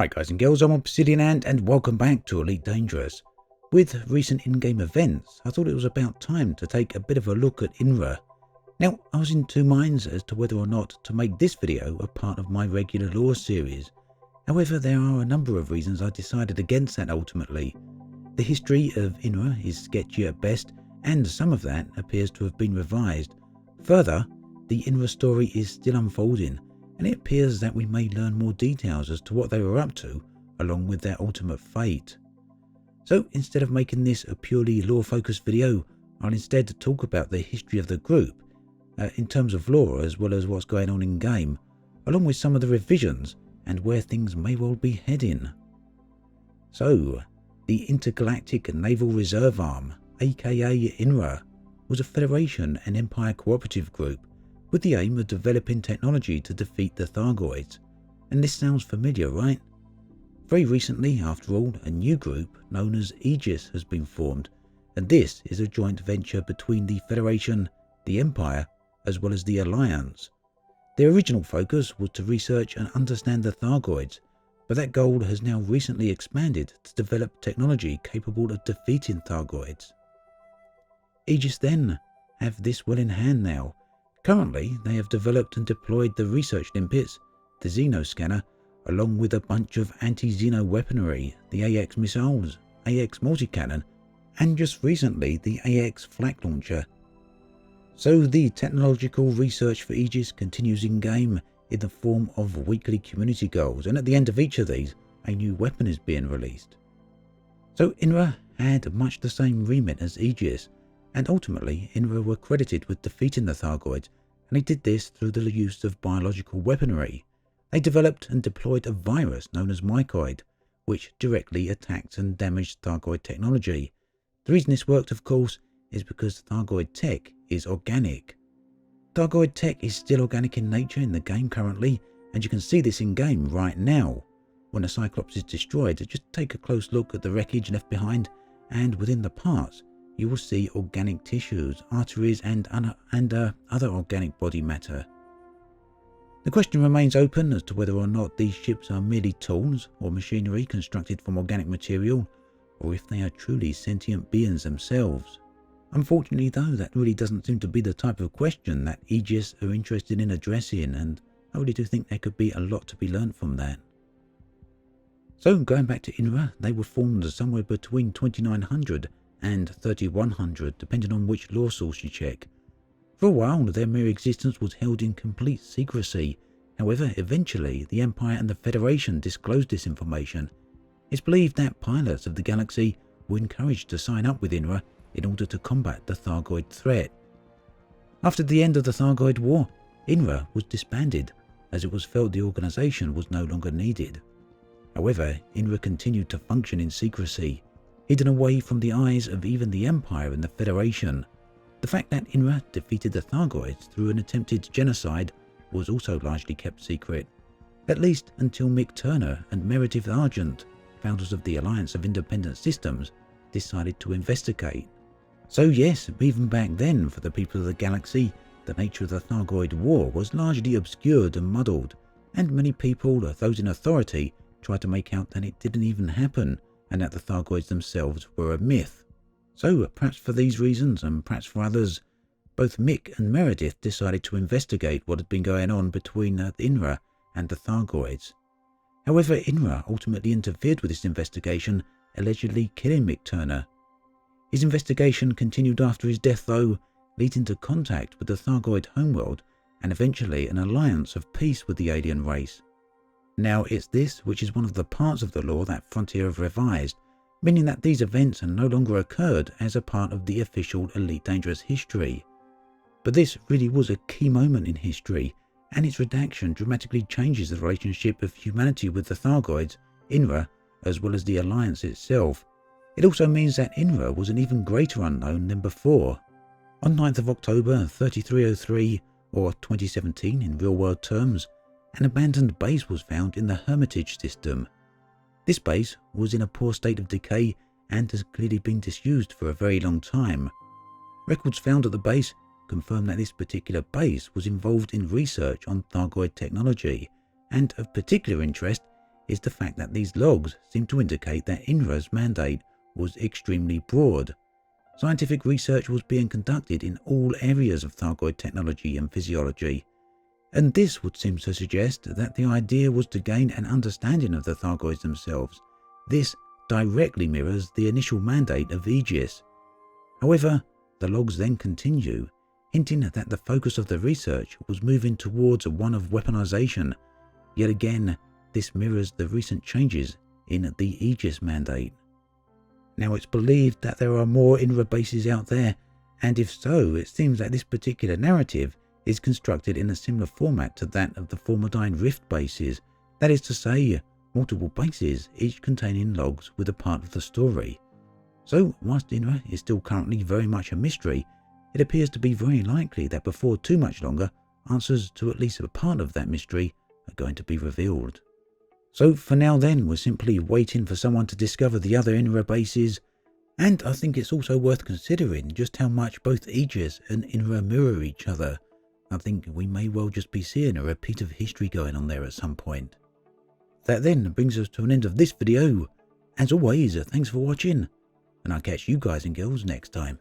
Hi guys and girls, I'm Obsidian Ant and welcome back to Elite Dangerous. With recent in-game events, I thought it was about time to take a bit of a look at INRA. Now, I was in two minds as to whether or not to make this video a part of my regular lore series. However, there are a number of reasons I decided against that ultimately. The history of INRA is sketchy at best, and some of that appears to have been revised. Further, the INRA story is still unfolding, and it appears that we may learn more details as to what they were up to, along with their ultimate fate. So instead of making this a purely lore-focused video, I'll instead talk about the history of the group, in terms of lore as well as what's going on in-game, along with some of the revisions and where things may well be heading. So, the Intergalactic Naval Reserve Arm, aka INRA, was a Federation and Empire cooperative group with the aim of developing technology to defeat the Thargoids. And this sounds familiar, right? Very recently, after all, a new group known as Aegis has been formed, and this is a joint venture between the Federation, the Empire, as well as the Alliance. Their original focus was to research and understand the Thargoids, but that goal has now recently expanded to develop technology capable of defeating Thargoids. Aegis then have this well in hand now. Currently, they have developed and deployed the research limpets, the Xenoscanner, along with a bunch of anti-Xeno weaponry, the AX missiles, AX multi-cannon, and just recently the AX flak launcher. So the technological research for Aegis continues in-game in the form of weekly community goals, and at the end of each of these, a new weapon is being released. So INRA had much the same remit as Aegis, and ultimately INRA were credited with defeating the Thargoids, and they did this through the use of biological weaponry. They developed and deployed a virus known as mycoid, which directly attacked and damaged Thargoid technology. The reason this worked, of course, is because Thargoid tech is organic. Thargoid tech is still organic in nature in the game currently, and you can see this in game right now. When a Cyclops is destroyed, just take a close look at the wreckage left behind, and within the parts, you will see organic tissues, arteries, and other organic body matter. The question remains open as to whether or not these ships are merely tools or machinery constructed from organic material, or if they are truly sentient beings themselves. Unfortunately though, that really doesn't seem to be the type of question that Aegis are interested in addressing, and I really do think there could be a lot to be learned from that. So going back to INRA, they were formed somewhere between 2900 and 3100, depending on which lore source you check. For a while, their mere existence was held in complete secrecy. However, eventually, the Empire and the Federation disclosed this information. It's believed that pilots of the galaxy were encouraged to sign up with INRA in order to combat the Thargoid threat. After the end of the Thargoid War, INRA was disbanded, as it was felt the organization was no longer needed. However, INRA continued to function in secrecy, hidden away from the eyes of even the Empire and the Federation. The fact that INRA defeated the Thargoids through an attempted genocide was also largely kept secret, at least until Mick Turner and Meredith Argent, founders of the Alliance of Independent Systems, decided to investigate. So yes, even back then, for the people of the galaxy, the nature of the Thargoid War was largely obscured and muddled, and many people, those in authority, tried to make out that it didn't even happen, and that the Thargoids themselves were a myth. So perhaps for these reasons, and perhaps for others, both Mick and Meredith decided to investigate what had been going on between INRA and the Thargoids. However, INRA ultimately interfered with this investigation, allegedly killing Mick Turner. His investigation continued after his death though, leading to contact with the Thargoid homeworld and eventually an alliance of peace with the alien race. Now it's this which is one of the parts of the lore that Frontier have revised, meaning that these events are no longer occurred as a part of the official Elite Dangerous history. But this really was a key moment in history, and its redaction dramatically changes the relationship of humanity with the Thargoids, INRA, as well as the Alliance itself. It also means that INRA was an even greater unknown than before. On 9th of October 3303, or 2017 in real-world terms, an abandoned base was found in the Hermitage system. This base was in a poor state of decay and has clearly been disused for a very long time. Records found at the base confirm that this particular base was involved in research on Thargoid technology, and of particular interest is the fact that these logs seem to indicate that INRA's mandate was extremely broad. Scientific research was being conducted in all areas of Thargoid technology and physiology, and this would seem to suggest that the idea was to gain an understanding of the Thargoids themselves. This directly mirrors the initial mandate of Aegis. However, the logs then continue, hinting that the focus of the research was moving towards one of weaponization. Yet again, this mirrors the recent changes in the Aegis mandate. Now, it's believed that there are more INRA bases out there, and if so, it seems that this particular narrative is constructed in a similar format to that of the Formidine Rift bases, that is to say, multiple bases, each containing logs with a part of the story. So, whilst INRA is still currently very much a mystery, it appears to be very likely that before too much longer, answers to at least a part of that mystery are going to be revealed. So for now then, we're simply waiting for someone to discover the other INRA bases, and I think it's also worth considering just how much both Aegis and INRA mirror each other. I think we may well just be seeing a repeat of history going on there at some point. That then brings us to an end of this video. As always, thanks for watching, and I'll catch you guys and girls next time.